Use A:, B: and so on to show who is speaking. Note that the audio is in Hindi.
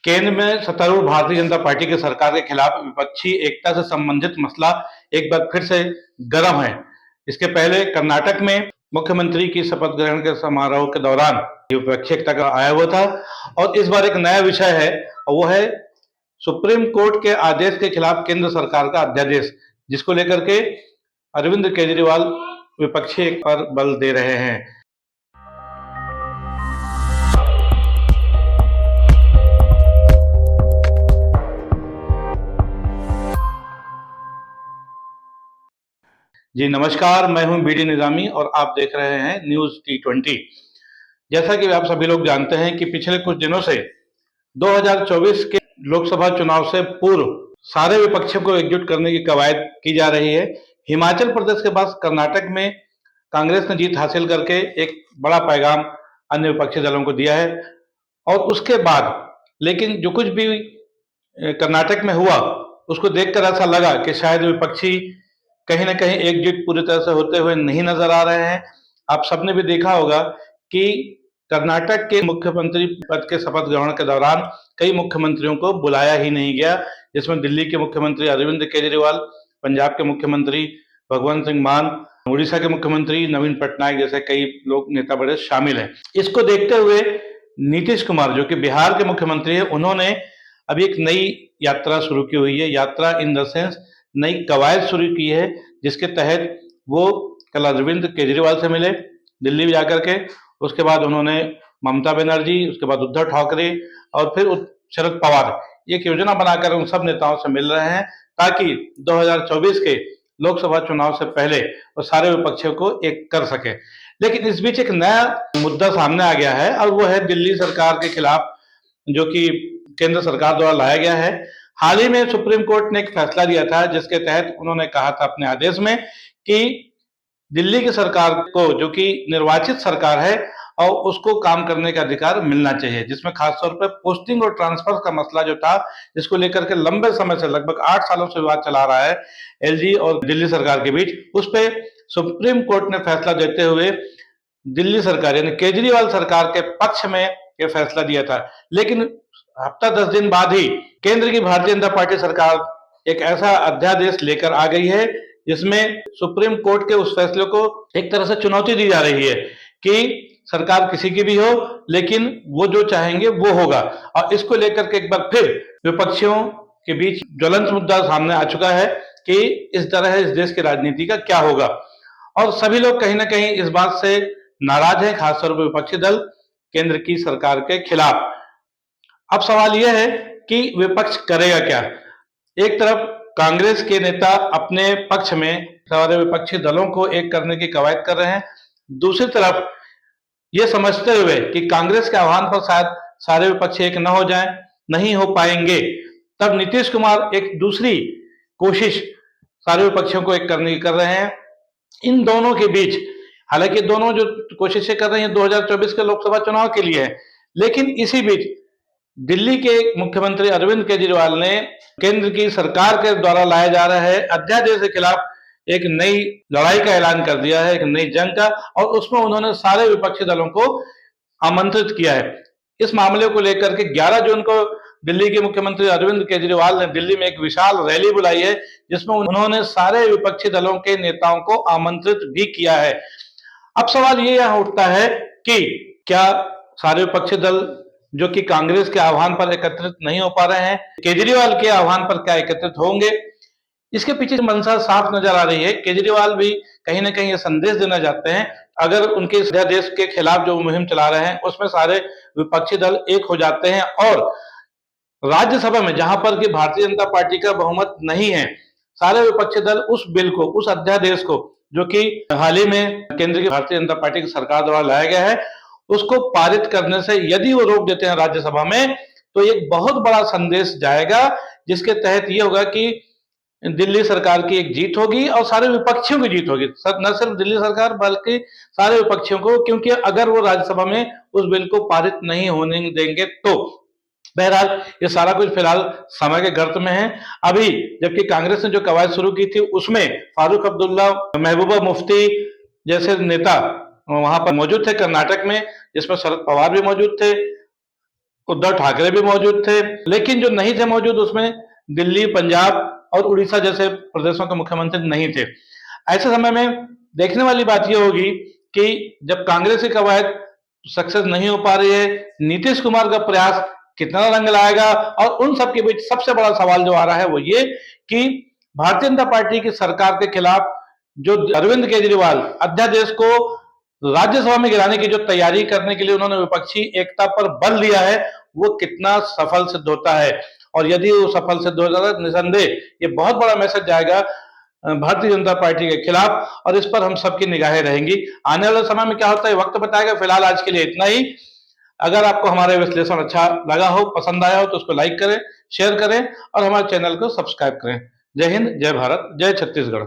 A: केंद्र में सत्तारूढ़ भारतीय जनता पार्टी की सरकार के खिलाफ विपक्षी एकता से संबंधित मसला एक बार फिर से गर्म है। इसके पहले कर्नाटक में मुख्यमंत्री की शपथ ग्रहण के समारोह के दौरान ये विपक्षी एकता का आया हुआ था और इस बार एक नया विषय है और वो है सुप्रीम कोर्ट के आदेश के खिलाफ केंद्र सरकार का अध्यादेश, जिसको लेकर के अरविंद केजरीवाल विपक्षी एक पर बल दे रहे हैं। जी नमस्कार, मैं हूं बीडी निजामी और आप देख रहे हैं न्यूज T20। जैसा कि आप सभी लोग जानते हैं कि पिछले कुछ दिनों से 2024 के लोकसभा चुनाव से पूर्व सारे विपक्षों को एकजुट करने की कवायद की जा रही है। हिमाचल प्रदेश के बाद कर्नाटक में कांग्रेस ने जीत हासिल करके एक बड़ा पैगाम अन्य विपक्षी दलों को दिया है और उसके बाद लेकिन जो कुछ भी कर्नाटक में हुआ उसको देखकर ऐसा लगा कि शायद विपक्षी कहीं ना कहीं एकजुट पूरी तरह से होते हुए नहीं नजर आ रहे हैं। आप सबने भी देखा होगा कि कर्नाटक के मुख्यमंत्री पद के शपथ ग्रहण के दौरान कई मुख्यमंत्रियों को बुलाया ही नहीं गया, जिसमें दिल्ली के मुख्यमंत्री अरविंद केजरीवाल, पंजाब के मुख्यमंत्री भगवंत सिंह मान, उड़ीसा के मुख्यमंत्री नवीन पटनायक जैसे कई लोग नेता बड़े शामिल हैं। इसको देखते हुए नीतीश कुमार जो कि बिहार के मुख्यमंत्री है, उन्होंने अभी एक नई यात्रा शुरू की हुई है। यात्रा इन द सेंस नई कवायद शुरू की है, जिसके तहत वो कल अरविंद केजरीवाल से मिले दिल्ली जाकर के। उसके बाद उन्होंने ममता बनर्जी, उसके बाद उद्धव ठाकरे और फिर शरद पवार एक योजना बनाकर उन सब नेताओं से मिल रहे हैं ताकि 2024 के लोकसभा चुनाव से पहले वो सारे विपक्षियों को एक कर सके। लेकिन इस बीच एक नया मुद्दा सामने आ गया है और वो है दिल्ली सरकार के खिलाफ, जो कि केंद्र सरकार द्वारा लाया गया है। हाल ही में सुप्रीम कोर्ट ने एक फैसला दिया था जिसके तहत उन्होंने कहा था अपने आदेश में कि दिल्ली की सरकार को, जो कि निर्वाचित सरकार है, और उसको काम करने का अधिकार मिलना चाहिए, जिसमें खासतौर पर पोस्टिंग और ट्रांसफर का मसला जो था, जिसको लेकर के लंबे समय से लगभग 8 सालों से विवाद चला रहा है एलजी और दिल्ली सरकार के बीच, उस पर सुप्रीम कोर्ट ने फैसला देते हुए दिल्ली सरकार यानी केजरीवाल सरकार के पक्ष में यह फैसला दिया था। लेकिन हफ्ता 10 दिन बाद ही केंद्र की भारतीय जनता पार्टी सरकार एक ऐसा अध्यादेश लेकर आ गई है जिसमें सुप्रीम कोर्ट के उस फैसले को एक तरह से चुनौती दी जा रही है कि सरकार किसी की भी हो लेकिन वो जो चाहेंगे वो होगा। और इसको लेकर के एक बार फिर विपक्षियों के बीच ज्वलंत मुद्दा सामने आ चुका है कि इस तरह इस देश की राजनीति का क्या होगा, और सभी लोग कहीं ना कहीं इस बात से नाराज हैं, खासतौर पर विपक्षी दल केंद्र की सरकार के खिलाफ। अब सवाल यह है कि विपक्ष करेगा क्या। एक तरफ कांग्रेस के नेता अपने पक्ष में सारे विपक्षी दलों को एक करने की कवायद कर रहे हैं, दूसरी तरफ ये समझते हुए कि कांग्रेस के आह्वान पर शायद सारे विपक्षी एक न हो जाएं, नहीं हो पाएंगे, तब नीतीश कुमार एक दूसरी कोशिश सारे विपक्षियों को एक करने की कर रहे हैं। इन दोनों के बीच, हालांकि दोनों जो कोशिशें कर रहे हैं 2024 के लोकसभा चुनाव के लिए है, लेकिन इसी बीच दिल्ली के मुख्यमंत्री अरविंद केजरीवाल ने केंद्र की सरकार के द्वारा लाया जा रहा है अध्यादेश के खिलाफ एक नई लड़ाई का ऐलान कर दिया है, एक नई जंग का, और उसमें उन्होंने सारे विपक्षी दलों को आमंत्रित किया है। इस मामले को लेकर के 11 जून को दिल्ली के मुख्यमंत्री अरविंद केजरीवाल ने दिल्ली में एक विशाल रैली बुलाई है जिसमें उन्होंने सारे विपक्षी दलों के नेताओं को आमंत्रित भी किया है। अब सवाल ये यहाँ उठता है कि क्या सारे विपक्षी दल जो कि कांग्रेस के आह्वान पर एकत्रित नहीं हो पा रहे हैं, केजरीवाल के आह्वान पर क्या एकत्रित होंगे? इसके पीछे मंशा साफ नजर आ रही है। केजरीवाल भी कहीं ना कहीं ये संदेश देना चाहते हैं, अगर उनके इस अध्यादेश के खिलाफ जो मुहिम चला रहे हैं उसमें सारे विपक्षी दल एक हो जाते हैं और राज्यसभा में जहां पर कि भारतीय जनता पार्टी का बहुमत नहीं है, सारे विपक्षी दल उस बिल को, उस अध्यादेश को, जो कि हाल ही में केंद्र की भारतीय जनता पार्टी की सरकार द्वारा लाया गया है, उसको पारित करने से यदि वो रोक देते हैं राज्यसभा में, तो एक बहुत बड़ा संदेश जाएगा जिसके तहत ये होगा कि दिल्ली सरकार की एक जीत होगी और सारे विपक्षियों की जीत होगी। न सिर्फ दिल्ली सरकार बल्कि सारे विपक्षियों को, क्योंकि अगर वो राज्यसभा में उस बिल को पारित नहीं होने देंगे तो बहरहाल ये सारा कुछ फिलहाल समय के गर्त में है। अभी जबकि कांग्रेस ने जो कवायद शुरू की थी उसमें फारूक अब्दुल्ला, महबूबा मुफ्ती जैसे नेता वहां पर मौजूद थे कर्नाटक में, जिसमें शरद पवार भी मौजूद थे। उद्धव ठाकरे भी मौजूद थे, लेकिन जो नहीं थे मौजूद उसमें दिल्ली, पंजाब और उड़ीसा जैसे प्रदेशों के मुख्यमंत्री नहीं थे। ऐसे समय में देखने वाली बात यह होगी कि जब कांग्रेस की कवायद सक्सेस नहीं हो पा रही है, नीतीश कुमार का प्रयास कितना रंग लाएगा, और उन सब के बीच सबसे बड़ा सवाल जो आ रहा है वो ये कि भारतीय जनता पार्टी की सरकार के खिलाफ जो अरविंद केजरीवाल अध्यादेश को राज्यसभा में गिराने की जो तैयारी करने के लिए उन्होंने विपक्षी एकता पर बल दिया है, वो कितना सफल सिद्ध होता है। और यदि वो सफल सिद्ध हो जाता है, निसंदेह ये बहुत बड़ा मैसेज जाएगा भारतीय जनता पार्टी के खिलाफ, और इस पर हम सबकी निगाहें रहेंगी। आने वाले समय में क्या होता है वक्त बताएगा। फिलहाल आज के लिए इतना ही। अगर आपको हमारा विश्लेषण अच्छा लगा हो, पसंद आया हो, तो उसको लाइक करें, शेयर करें और हमारे चैनल को सब्सक्राइब करें। जय हिंद, जय भारत, जय छत्तीसगढ़।